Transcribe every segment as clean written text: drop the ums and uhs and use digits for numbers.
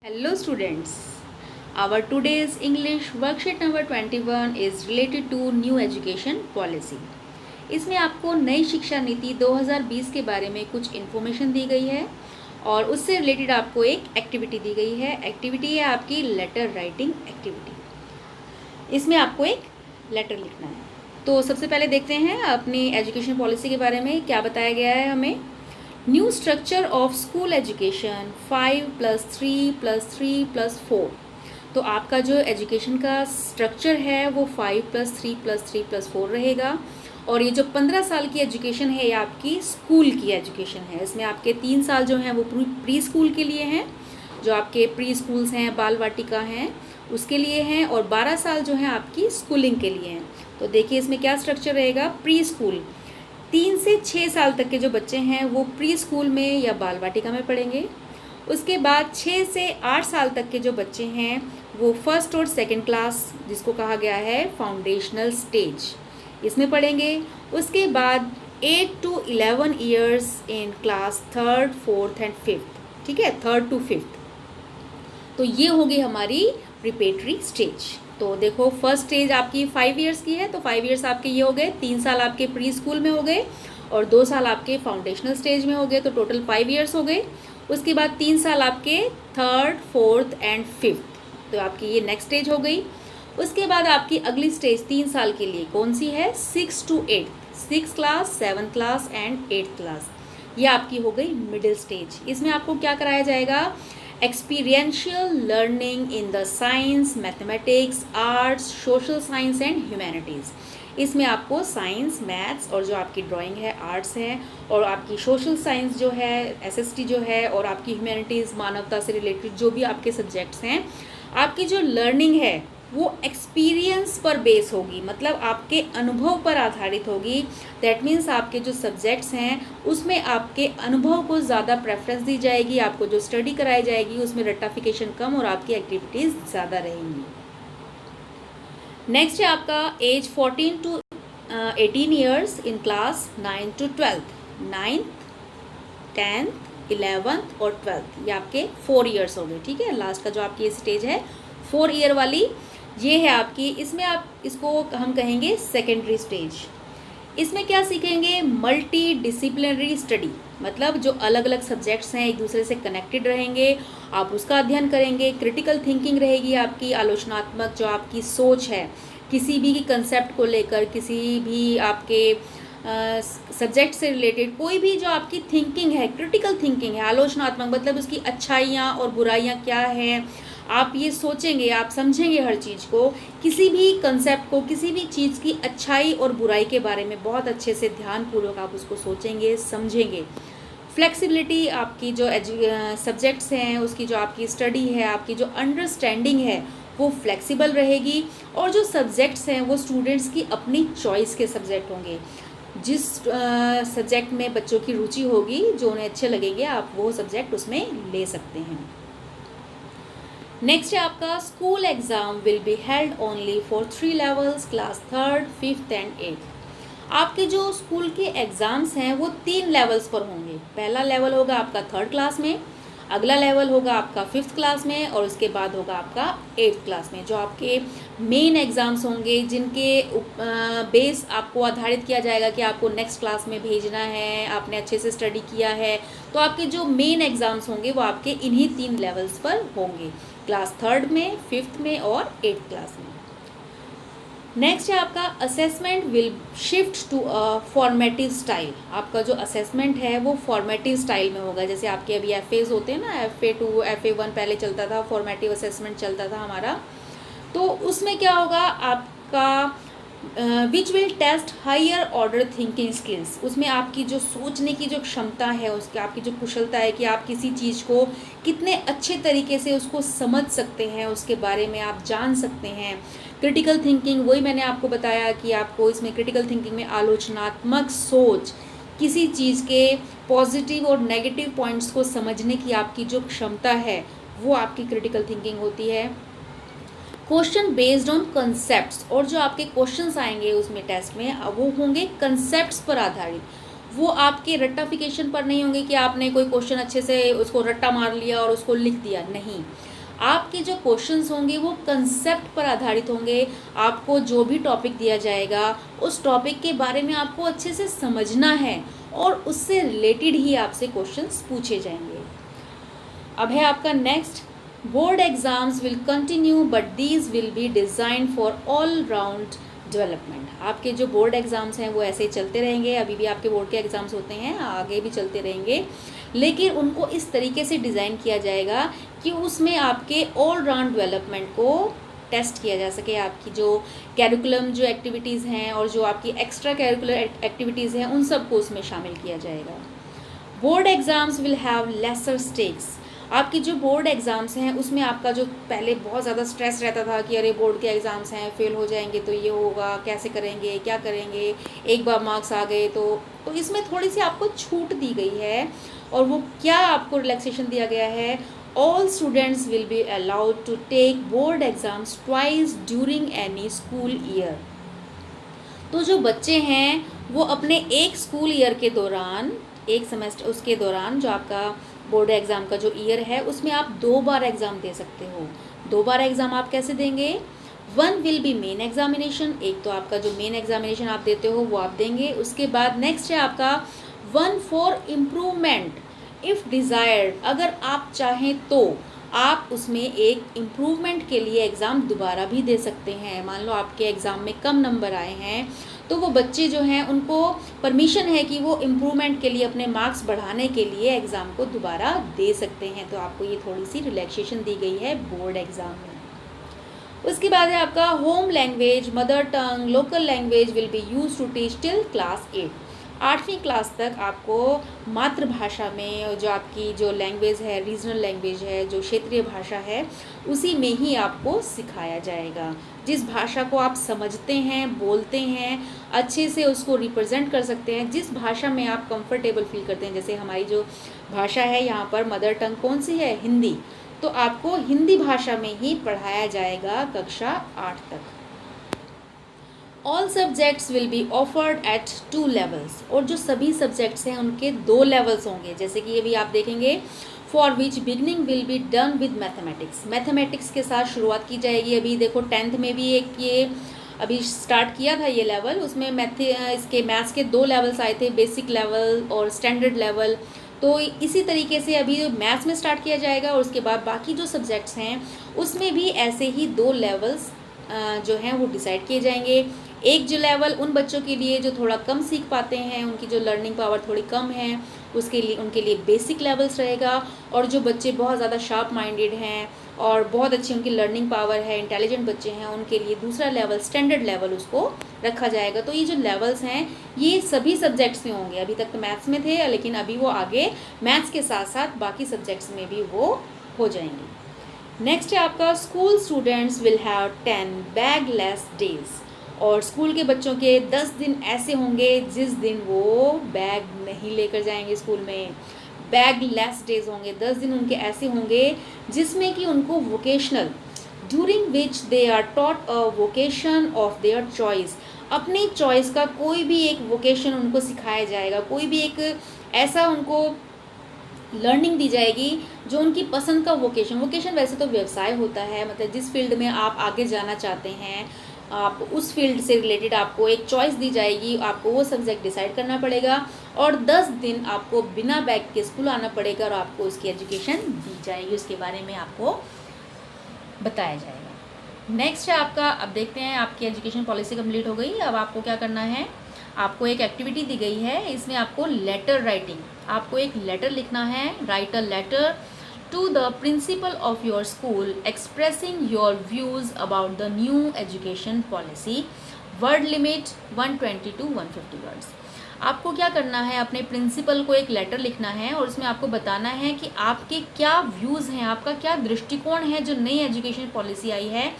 Hello students, our today's English worksheet number 21 is related to new education policy. इसमें आपको नई शिक्षा नीति 2020 के बारे में कुछ इन्फॉर्मेशन दी गई है और उससे रिलेटेड आपको एक एक्टिविटी दी गई है। एक्टिविटी है आपकी लेटर राइटिंग एक्टिविटी। इसमें आपको एक लेटर लिखना है। तो सबसे पहले देखते हैं अपनी एजुकेशन पॉलिसी के बारे में क्या बताया गया है हमें। New structure of school education 5+3+3+4। तो आपका जो एजुकेशन का स्ट्रक्चर है वो 5+3+3+4 रहेगा। और ये जो 15 साल की एजुकेशन है ये आपकी स्कूल की एजुकेशन है। इसमें आपके 3 साल जो हैं वो प्री स्कूल के लिए हैं, जो आपके प्री स्कूल्स हैं, बाल वाटिका हैं, उसके लिए हैं, और 12 साल जो हैं आपकी स्कूलिंग के लिए हैं। तो देखिए इसमें क्या स्ट्रक्चर रहेगा। प्री स्कूल 3 से 6 साल तक के जो बच्चे हैं वो प्री स्कूल में या बाल वाटिका में पढ़ेंगे। उसके बाद 6 से 8 साल तक के जो बच्चे हैं वो फर्स्ट और सेकंड क्लास, जिसको कहा गया है फाउंडेशनल स्टेज, इसमें पढ़ेंगे। उसके बाद 8 to 11 years in class 3rd, 4th and 5th। ठीक है, 3rd to 5th। तो ये होगी हमारी प्रिपरेटरी स्टेज। तो देखो फर्स्ट स्टेज आपकी 5 ईयर्स की है, तो 5 ईयर्स आपके ये हो गए, 3 साल आपके प्री स्कूल में हो गए और 2 साल आपके फाउंडेशनल स्टेज में हो गए, तो टोटल 5 ईयर्स हो गए। उसके बाद 3 साल आपके 3rd, 4th एंड 5th, तो आपकी ये नेक्स्ट स्टेज हो गई। उसके बाद आपकी अगली स्टेज 3 साल के लिए कौन सी है, 6 to 8, 6th class, 7th class and 8th class. ये आपकी हो गई मिडिल स्टेज। इसमें आपको क्या कराया जाएगा, experiential learning in the science, mathematics, arts, social science and humanities. इसमें आपको साइंस, मैथ्स और जो आपकी ड्राइंग है, आर्ट्स है, और आपकी सोशल साइंस जो है, एसएसटी जो है, और आपकी ह्यूमैनिटीज़, मानवता से रिलेटेड जो भी आपके सब्जेक्ट्स हैं, आपकी जो लर्निंग है वो एक्सपीरियंस पर बेस होगी, मतलब आपके अनुभव पर आधारित होगी। दैट मीन्स आपके जो सब्जेक्ट्स हैं उसमें आपके अनुभव को ज़्यादा प्रेफरेंस दी जाएगी। आपको जो स्टडी कराई जाएगी उसमें रट्टाफिकेशन कम और आपकी एक्टिविटीज़ ज़्यादा रहेंगी। नेक्स्ट है आपका age 14 to 18 years in class 9 to 12th, 9th, 10th, 11th और 12th। ये आपके 4 ईयर्स हो गए। ठीक है, लास्ट का जो आपकी ये स्टेज है 4 ईयर वाली, ये है आपकी। इसमें आप इसको हम कहेंगे सेकेंडरी स्टेज। इसमें क्या सीखेंगे, मल्टी डिसिप्लिनरी स्टडी, मतलब जो अलग अलग सब्जेक्ट्स हैं एक दूसरे से कनेक्टेड रहेंगे, आप उसका अध्ययन करेंगे। क्रिटिकल थिंकिंग रहेगी आपकी, आलोचनात्मक जो आपकी सोच है किसी भी कंसेप्ट को लेकर, किसी भी आपके सब्जेक्ट से रिलेटेड कोई भी जो आपकी थिंकिंग है, क्रिटिकल थिंकिंग है, आलोचनात्मक, मतलब उसकी अच्छाइयाँ और बुराइयाँ क्या हैं, आप ये सोचेंगे, आप समझेंगे हर चीज़ को, किसी भी कंसेप्ट को, किसी भी चीज़ की अच्छाई और बुराई के बारे में बहुत अच्छे से ध्यानपूर्वक आप उसको सोचेंगे, समझेंगे। फ्लेक्सिबिलिटी, आपकी जो सब्जेक्ट्स हैं उसकी जो आपकी स्टडी है, आपकी जो अंडरस्टैंडिंग है वो फ्लेक्सिबल रहेगी। और जो सब्जेक्ट्स हैं वो स्टूडेंट्स की अपनी चॉइस के सब्जेक्ट होंगे। जिस सब्जेक्ट में बच्चों की रुचि होगी, जो उन्हें अच्छे लगेंगे, आप वो सब्जेक्ट उसमें ले सकते हैं। नेक्स्ट है आपका school exam will be held only for 3 levels, class 3rd, 5th and 8th। आपके जो स्कूल के एग्ज़ाम्स हैं वो 3 लेवल्स पर होंगे। पहला लेवल होगा आपका 3rd क्लास में, अगला लेवल होगा आपका 5th क्लास में, और उसके बाद होगा आपका 8th क्लास में। जो आपके मेन एग्ज़ाम्स होंगे जिनके बेस आपको आधारित किया जाएगा कि आपको नेक्स्ट क्लास में भेजना है, आपने अच्छे से स्टडी किया है, तो आपके जो मेन एग्ज़ाम्स होंगे वो आपके इन्हीं 3 लेवल्स पर होंगे, क्लास 3rd में, 5th में और 8th क्लास में। नेक्स्ट है आपका assessment will shift to a formative style. आपका जो असेसमेंट है वो फॉर्मेटिव स्टाइल में होगा। जैसे आपके अभी FAs होते हैं ना, FA2, FA1 पहले चलता था, फॉर्मेटिव असेसमेंट चलता था हमारा। तो उसमें क्या होगा आपका which will test higher order thinking skills. उसमें आपकी जो सोचने की जो क्षमता है, उसकी आपकी जो कुशलता है कि आप किसी चीज़ को कितने अच्छे तरीके से उसको समझ सकते हैं, उसके बारे में आप जान सकते हैं। क्रिटिकल थिंकिंग, वही मैंने आपको बताया कि आपको इसमें क्रिटिकल थिंकिंग में आलोचनात्मक सोच, किसी चीज़ के पॉजिटिव और नेगेटिव पॉइंट्स को समझने की आपकी जो क्षमता है वो आपकी क्रिटिकल थिंकिंग होती है। क्वेश्चन बेस्ड ऑन कंसेप्ट्स, और जो आपके क्वेश्चंस आएंगे उसमें टेस्ट में वो होंगे कंसेप्ट्स पर आधारित। वो आपके रट्टाफिकेशन पर नहीं होंगे कि आपने कोई क्वेश्चन अच्छे से उसको रट्टा मार लिया और उसको लिख दिया, नहीं। आपके जो क्वेश्चंस होंगे वो कंसेप्ट पर आधारित होंगे। आपको जो भी टॉपिक दिया जाएगा उस टॉपिक के बारे में आपको अच्छे से समझना है और उससे रिलेटेड ही आपसे क्वेश्चंस पूछे जाएंगे। अब है आपका next, board exams will continue but these will be design for all round development. आपके जो बोर्ड एग्ज़ाम्स हैं वो ऐसे ही चलते रहेंगे, अभी भी आपके बोर्ड के एग्ज़ाम्स होते हैं, आगे भी चलते रहेंगे, लेकिन उनको इस तरीके से डिज़ाइन किया जाएगा कि उसमें आपके ऑल राउंड डेवलपमेंट को टेस्ट किया जा सके। आपकी जो कैरिकुलम जो एक्टिविटीज़ हैं और जो आपकी एक्स्ट्रा कैरिकुलर एक्टिविटीज़ हैं उन सबको उसमें शामिल किया जाएगा। Board exams will have laser stakes. आपकी जो बोर्ड एग्ज़ाम्स हैं उसमें आपका जो पहले बहुत ज़्यादा स्ट्रेस रहता था कि अरे बोर्ड के एग्ज़ाम्स हैं, फेल हो जाएंगे तो ये होगा, कैसे करेंगे, क्या करेंगे, एक बार मार्क्स आ गए तो इसमें थोड़ी सी आपको छूट दी गई है। और वो क्या आपको रिलैक्सेशन दिया गया है, all students will be allowed to take board exams twice during any school year. तो जो बच्चे हैं वो अपने एक स्कूल ईयर के दौरान, एक सेमेस्टर उसके दौरान जो आपका बोर्ड एग्ज़ाम का जो ईयर है उसमें आप 2 बार एग्ज़ाम दे सकते हो। 2 बार एग्ज़ाम आप कैसे देंगे, 1 विल बी मेन एग्जामिनेशन, एक तो आपका जो मेन एग्जामिनेशन आप देते हो वो आप देंगे। उसके बाद नेक्स्ट है आपका 1 फॉर इम्प्रूवमेंट इफ़ डिज़ायर्ड, अगर आप चाहें तो आप उसमें एक इम्प्रूवमेंट के लिए एग्ज़ाम दोबारा भी दे सकते हैं। मान लो आपके एग्ज़ाम में कम नंबर आए हैं तो वो बच्चे जो हैं उनको परमिशन है कि वो इम्प्रूवमेंट के लिए अपने मार्क्स बढ़ाने के लिए एग्ज़ाम को दोबारा दे सकते हैं। तो आपको ये थोड़ी सी रिलैक्सेशन दी गई है बोर्ड एग्ज़ाम में। उसके बाद है आपका home language, mother tongue, local language will be use to teach till class 8। 8वीं क्लास तक आपको मातृभाषा में जो आपकी जो लैंग्वेज है, रीजनल लैंग्वेज है, जो क्षेत्रीय भाषा है, उसी में ही आपको सिखाया जाएगा। जिस भाषा को आप समझते हैं, बोलते हैं, अच्छे से उसको रिप्रेजेंट कर सकते हैं, जिस भाषा में आप कंफर्टेबल फील करते हैं। जैसे हमारी जो भाषा है यहाँ पर मदर टंग कौन सी है, हिंदी, तो आपको हिंदी भाषा में ही पढ़ाया जाएगा कक्षा 8 तक। All subjects will be offered eight 2 levels, और जो सभी सब्जेक्ट्स हैं उनके 2 लेवल्स होंगे। जैसे कि अभी आप देखेंगे for which beginning will be done with mathematics, mathematics के साथ शुरुआत की जाएगी। अभी देखो 10th में भी एक ये अभी स्टार्ट किया था ये लेवल, उसमें मैथ्स के 2 लेवल्स आए थे, बेसिक लेवल और स्टैंडर्ड लेवल। तो इसी तरीके से अभी मैथ्स में स्टार्ट किया जाएगा और उसके बाद बाकी जो सब्जेक्ट्स हैं उसमें भी ऐसे ही 2 लेवल्स जो हैं वो डिसाइड किए जाएंगे। एक जो लेवल उन बच्चों के लिए जो थोड़ा कम सीख पाते हैं, उनकी जो लर्निंग पावर थोड़ी कम है, उसके लिए उनके लिए बेसिक लेवल्स रहेगा। और जो बच्चे बहुत ज़्यादा शार्प माइंडेड हैं और बहुत अच्छी उनकी लर्निंग पावर है, इंटेलिजेंट बच्चे हैं, उनके लिए दूसरा लेवल स्टैंडर्ड लेवल उसको रखा जाएगा। तो ये जो लेवल्स हैं ये सभी सब्जेक्ट्स में होंगे। अभी तक तो मैथ्स में थे, लेकिन अभी वो आगे मैथ्स के साथ साथ बाकी सब्जेक्ट्स में भी वो हो जाएंगे। नेक्स्ट है आपका school students will have 10 bagless days, और स्कूल के बच्चों के 10 दिन ऐसे होंगे जिस दिन वो बैग नहीं लेकर जाएंगे स्कूल में। बैगलेस डेज होंगे, 10 दिन उनके ऐसे होंगे जिसमें कि उनको vocational, during which they are taught a vocation of their choice, अपनी चॉइस का कोई भी एक वोकेशन उनको सिखाया जाएगा, कोई भी एक ऐसा उनको लर्निंग दी जाएगी जो उनकी पसंद का वोकेशन वैसे तो व्यवसाय होता है, मतलब जिस फील्ड में आप आगे जाना चाहते हैं आप उस फील्ड से रिलेटेड आपको एक चॉइस दी जाएगी, आपको वो सब्जेक्ट डिसाइड करना पड़ेगा और 10 दिन आपको बिना बैग के स्कूल आना पड़ेगा और आपको उसकी एजुकेशन दी जाएगी, उसके बारे में आपको बताया जाएगा। नेक्स्ट है आपका, अब देखते हैं आपकी एजुकेशन पॉलिसी कंप्लीट हो गई। अब आपको क्या करना है, आपको एक एक्टिविटी दी गई है, इसमें आपको लेटर राइटिंग, आपको एक लेटर लिखना है, write a letter to the principal of your school expressing your views about the new education policy, word limit 120 to 150 words। आपको क्या करना है, अपने प्रिंसिपल को एक लेटर लिखना है और उसमें आपको बताना है कि आपके क्या व्यूज़ हैं, आपका क्या दृष्टिकोण है जो नई एजुकेशन पॉलिसी आई है,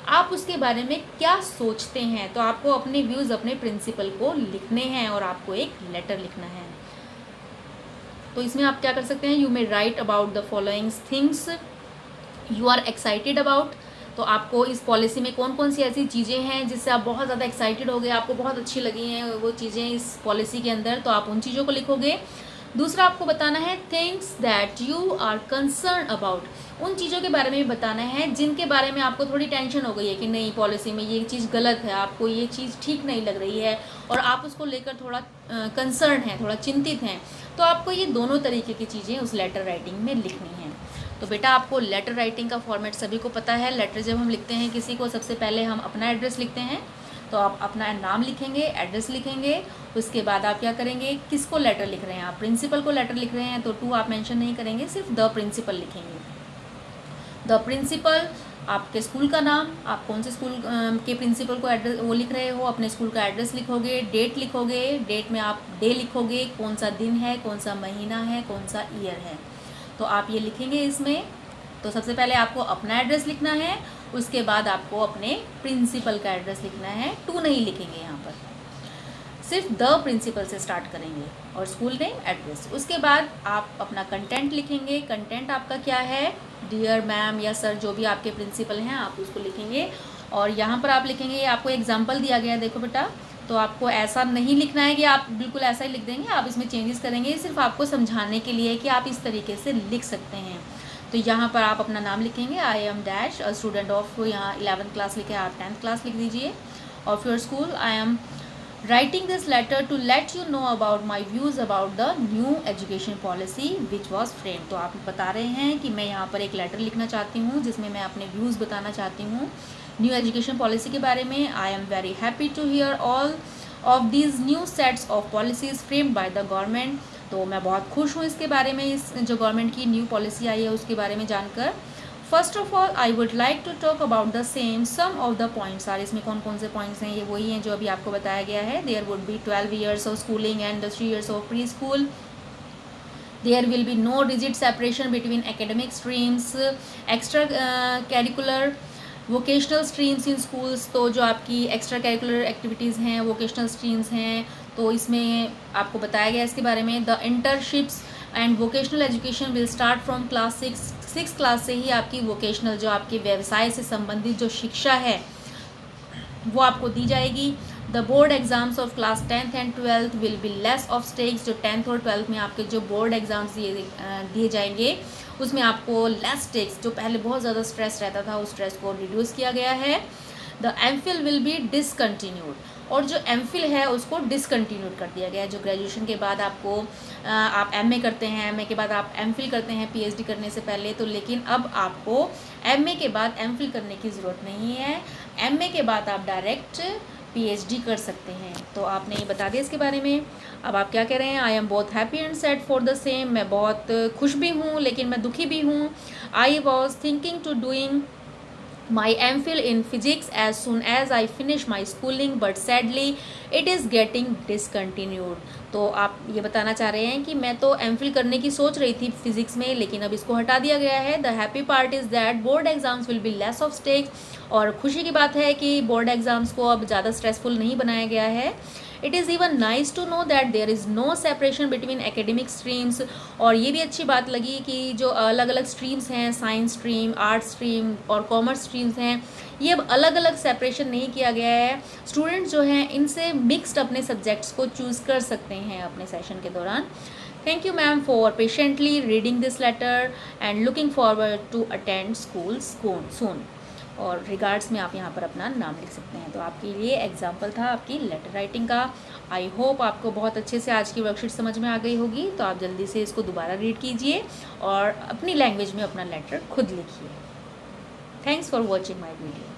आप उसके बारे में क्या सोचते हैं। तो आपको अपने व्यूज़ अपने प्रिंसिपल को लिखने हैं और आपको एक लेटर लिखना है। तो इसमें आप क्या कर सकते हैं, you may write about the following things you are excited about, तो आपको इस पॉलिसी में कौन कौन सी ऐसी चीज़ें हैं जिससे आप बहुत ज़्यादा एक्साइटेड हो गए, आपको बहुत अच्छी लगी हैं वो चीज़ें इस पॉलिसी के अंदर, तो आप उन चीज़ों को लिखोगे। दूसरा आपको बताना है things that you are concern about, उन चीज़ों के बारे में भी बताना है जिनके बारे में आपको थोड़ी टेंशन हो गई है कि नहीं पॉलिसी में ये चीज़ गलत है, आपको ये चीज़ ठीक नहीं लग रही है और आप उसको लेकर थोड़ा कंसर्न हैं, थोड़ा चिंतित हैं। तो आपको ये दोनों तरीके की चीज़ें उस लेटर राइटिंग में लिखनी हैं। तो बेटा आपको लेटर राइटिंग का फॉर्मेट सभी को पता है। लेटर जब हम लिखते हैं किसी को, सबसे पहले हम अपना एड्रेस लिखते हैं, तो आप अपना नाम लिखेंगे, एड्रेस लिखेंगे, उसके बाद आप क्या करेंगे, किसको लेटर लिख रहे हैं, आप प्रिंसिपल को लेटर लिख रहे हैं तो टू आप मेंशन नहीं करेंगे, सिर्फ द प्रिंसिपल लिखेंगे। द प्रिंसिपल, आपके स्कूल का नाम, आप कौन से स्कूल के प्रिंसिपल को एड्रेस वो लिख रहे हो, अपने स्कूल का एड्रेस लिखोगे, डेट लिखोगे, डेट में आप डे लिखोगे, कौन सा दिन है, कौन सा महीना है, कौन सा ईयर है, तो आप ये लिखेंगे इसमें। तो सबसे पहले आपको अपना एड्रेस लिखना है, उसके बाद आपको अपने प्रिंसिपल का एड्रेस लिखना है, टू नहीं लिखेंगे यहाँ पर, सिर्फ द प्रिंसिपल से स्टार्ट करेंगे और स्कूल नेम, एड्रेस। उसके बाद आप अपना कंटेंट लिखेंगे। कंटेंट आपका क्या है, डियर मैम या सर, जो भी आपके प्रिंसिपल हैं आप उसको लिखेंगे। और यहाँ पर आप लिखेंगे, आपको एग्जाम्पल दिया गया है, देखो बेटा, तो आपको ऐसा नहीं लिखना है कि आप बिल्कुल ऐसा ही लिख देंगे, आप इसमें चेंजेस करेंगे, सिर्फ आपको समझाने के लिए कि आप इस तरीके से लिख सकते हैं। तो यहाँ पर आप अपना नाम लिखेंगे, I am dash a student of, यहाँ 11th क्लास लिखे, आप 10th क्लास लिख दीजिए। Of your school, I am writing this letter to let you know about my views about the new education policy which was framed। तो आप बता रहे हैं कि मैं यहाँ पर एक लेटर लिखना चाहती हूँ जिसमें मैं अपने व्यूज़ बताना चाहती हूँ न्यू एजुकेशन पॉलिसी के बारे में। I am very happy to hear all of these new sets of policies framed by the government. तो मैं बहुत खुश हूँ इसके बारे में, इस जो गवर्नमेंट की न्यू पॉलिसी आई है उसके बारे में जानकर। First of all I would like to talk about the same some of the points are, इसमें कौन कौन से पॉइंट्स हैं, ये वही हैं जो अभी आपको बताया गया है। There would be 12 years of schooling and 3 years of pre school. There will be no rigid separation between academic streams, extra curricular vocational streams in schools. तो जो आपकी एक्स्ट्रा कैरिकुलर एक्टिविटीज़ हैं, वोकेशनल स्ट्रीम्स हैं, तो इसमें आपको बताया गया इसके बारे में। The internships and vocational education will start from class 6 class से ही आपकी वोकेशनल, जो आपके व्यवसाय से संबंधित जो शिक्षा है वो आपको दी जाएगी। The board exams of class 10th and 12th will be less of stakes. जो 10th और 12th में आपके जो बोर्ड एग्जाम्स दिए जाएंगे उसमें आपको लेस स्टेक्स, जो पहले बहुत ज़्यादा स्ट्रेस रहता था उस स्ट्रेस को रिड्यूस किया गया है। The MPhil will be discontinued, और जो एमफिल है उसको डिसकंटिन्यूड कर दिया गया है। जो ग्रेजुएशन के बाद आपको आप एमए करते हैं, एमए के बाद आप एमफिल करते हैं पीएचडी करने से पहले, तो लेकिन अब आपको एमए के बाद एमफिल करने की ज़रूरत नहीं है। एमए के बाद आप डायरेक्ट पीएचडी कर सकते हैं। तो आपने ये बता दिया इसके बारे में। अब आप क्या कह रहे हैं, आई एम बहुत happy and sad for the same, मैं बहुत खुश भी हूँ लेकिन मैं दुखी भी हूँ। I was thinking to doing my MPhil in physics as soon as I finish my schooling but sadly it is getting discontinued। तो आप ये बताना चाह रहे हैं कि मैं तो MPhil करने की सोच रही थी फिजिक्स में, लेकिन अब इसको हटा दिया गया है। The happy part is that board exams will be less of stakes, और खुशी की बात है कि बोर्ड एग्जाम्स को अब ज़्यादा स्ट्रेसफुल नहीं बनाया गया है। It is even nice to know that there is no separation between academic streams, और ये भी अच्छी बात लगी कि जो अलग अलग स्ट्रीम्स हैं, साइंस स्ट्रीम, आर्ट स्ट्रीम और कॉमर्स स्ट्रीम्स हैं, ये अब अलग अलग सेपरेशन नहीं किया गया है। स्टूडेंट्स जो हैं इनसे मिक्स्ड अपने सब्जेक्ट्स को चूज़ कर सकते हैं अपने सेशन के दौरान। Thank you ma'am for patiently reading this letter and looking forward to attend school soon. और रिगार्ड्स में आप यहाँ पर अपना नाम लिख सकते हैं। तो आपके लिए एग्जाम्पल था आपकी लेटर राइटिंग का। आई होप आपको बहुत अच्छे से आज की वर्कशीट समझ में आ गई होगी। तो आप जल्दी से इसको दोबारा रीड कीजिए और अपनी लैंग्वेज में अपना लेटर खुद लिखिए। Thanks for watching my video.